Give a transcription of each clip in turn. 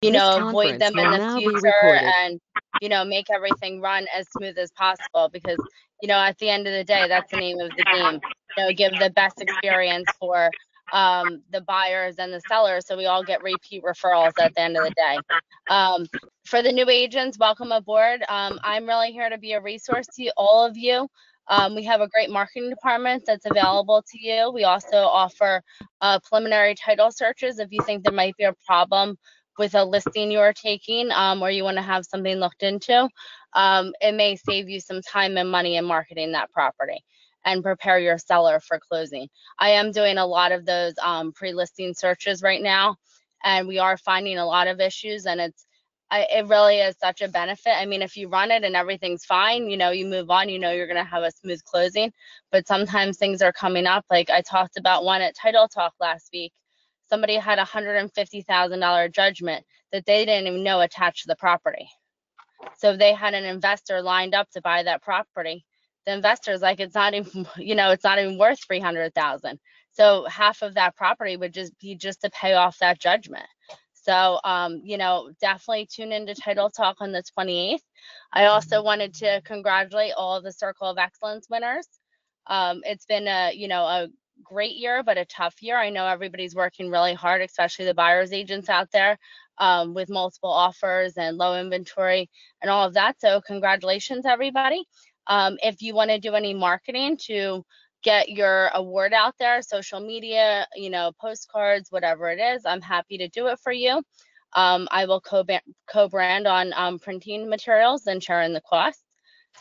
avoid them in the future and, make everything run as smooth as possible because, at the end of the day, that's the name of the game. Give the best experience for the buyers and the sellers so we all get repeat referrals at the end of the day. For the new agents, welcome aboard. I'm really here to be a resource to all of you. We have a great marketing department that's available to you. We also offer preliminary title searches if you think there might be a problem with a listing you're taking or you want to have something looked into. It may save you some time and money in marketing that property and prepare your seller for closing. I am doing a lot of those pre-listing searches right now, and we are finding a lot of issues, and it really is such a benefit. I mean, if you run it and everything's fine, you move on, you're going to have a smooth closing. But sometimes things are coming up. Like I talked about one at Title Talk last week. Somebody had a $150,000 judgment that they didn't even know attached to the property. So they had an investor lined up to buy that property. The investor's like, it's not even, it's not even worth $300,000. So half of that property would just be to pay off that judgment. So, definitely tune into Title Talk on the 28th. I also wanted to congratulate all of the Circle of Excellence winners. It's been a great year, but a tough year. I know everybody's working really hard, especially the buyer's agents out there with multiple offers and low inventory and all of that. So congratulations, everybody. If you want to do any marketing to get your award out there, social media, postcards, whatever it is, I'm happy to do it for you. I will co-brand on printing materials and sharing the cost.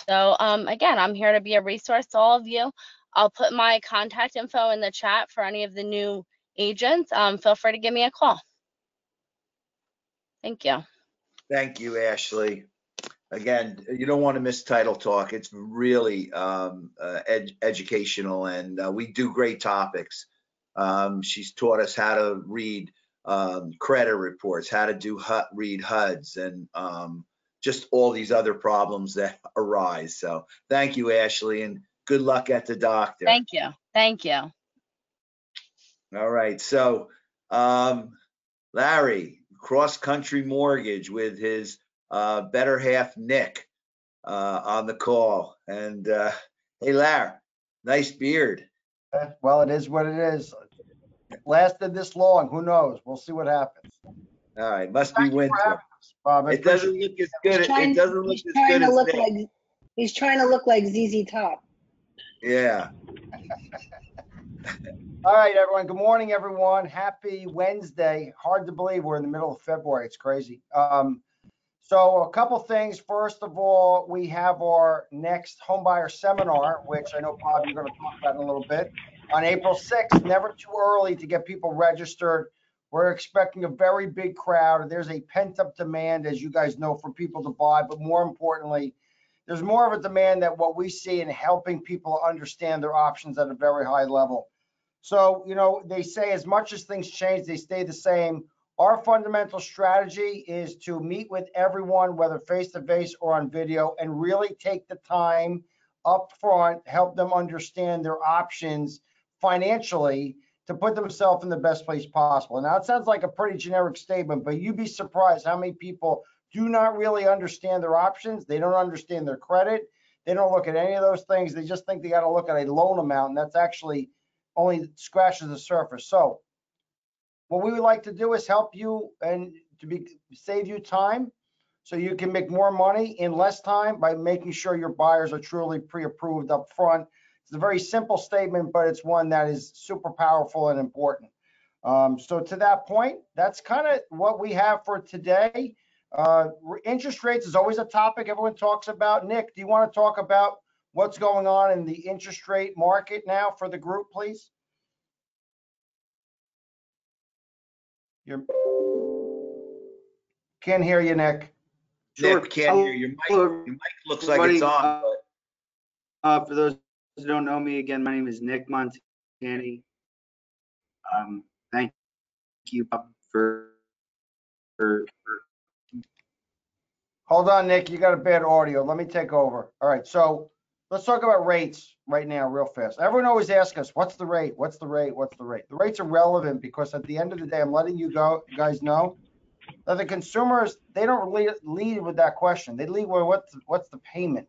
So again, I'm here to be a resource to all of you. I'll put my contact info in the chat for any of the new agents. Feel free to give me a call. Thank you. Thank you, Ashley. Again, you don't want to miss Title Talk. It's really educational, and we do great topics. She's taught us how to read credit reports, how to read HUDs, and just all these other problems that arise. So thank you, Ashley, and good luck at the doctor. Thank you. Thank you. All right. So Larry, Cross Country Mortgage with his better half, Nick, on the call. And hey, Larry, nice beard. Well, it is what it is. It lasted this long. Who knows? We'll see what happens. All right. Must be winter. Bob, it doesn't look as good. It doesn't look as good as Nick. He's trying to look like ZZ Top. Yeah. All right, everyone. Good morning, everyone. Happy Wednesday. Hard to believe we're in the middle of February. It's crazy. So a couple things. First of all, we have our next homebuyer seminar, which I know, Bob, you're going to talk about in a little bit, on April 6th. Never too early to get people registered. We're expecting a very big crowd. There's a pent-up demand, as you guys know, for people to buy. But more importantly, there's more of a demand that what we see in helping people understand their options at a very high level. So, they say as much as things change, they stay the same. Our fundamental strategy is to meet with everyone, whether face-to-face or on video, and really take the time up front, help them understand their options financially to put themselves in the best place possible. Now, it sounds like a pretty generic statement, but you'd be surprised how many people do not really understand their options. They don't understand their credit. They don't look at any of those things. They just think they got to look at a loan amount, and that's actually only scratches the surface. So what we would like to do is help you and save you time so you can make more money in less time by making sure your buyers are truly pre-approved up front. It's a very simple statement, but it's one that is super powerful and important. So to that point, that's kind of what we have for today. Interest rates is always a topic everyone talks about. Nick, do you want to talk about what's going on in the interest rate market now for the group, please? Can't hear you, Nick. Sure. Nick, can't hear you. Your mic looks like it's on. For those who don't know me, again, my name is Nick Montani. Thank you for Hold on, Nick. You got a bad audio. Let me take over. All right. So let's talk about rates right now real fast. Everyone always asks us, what's the rate? What's the rate? What's the rate? The rates are relevant because at the end of the day, I'm letting you guys know Now the consumers, they don't lead with that question. They lead with what's the payment.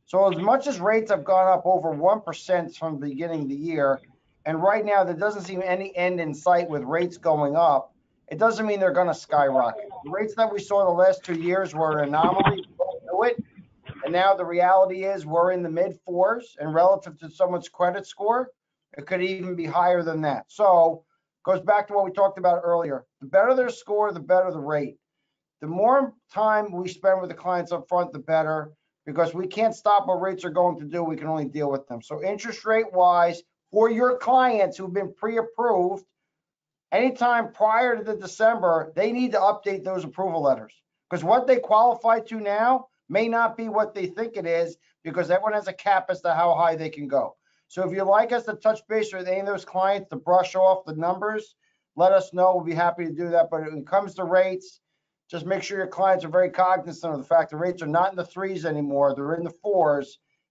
So as much as rates have gone up over 1% from the beginning of the year, and right now there doesn't seem any end in sight with rates going up, it doesn't mean they're going to skyrocket. The rates that we saw the last 2 years were an anomaly. We all knew it. And now the reality is we're in the mid fours, and relative to someone's credit score, it could even be higher than that. So goes back to what we talked about earlier. The better their score, the better the rate. The more time we spend with the clients up front, the better, because we can't stop what rates are going to do. We can only deal with them. So interest rate wise, for your clients who've been pre-approved, anytime prior to the December, they need to update those approval letters, because what they qualify to now may not be what they think it is, because everyone has a cap as to how high they can go. So if you'd like us to touch base with any of those clients to brush off the numbers, let us know. We'll be happy to do that. But when it comes to rates, just make sure your clients are very cognizant of the fact the rates are not in the threes anymore. They're in the fours.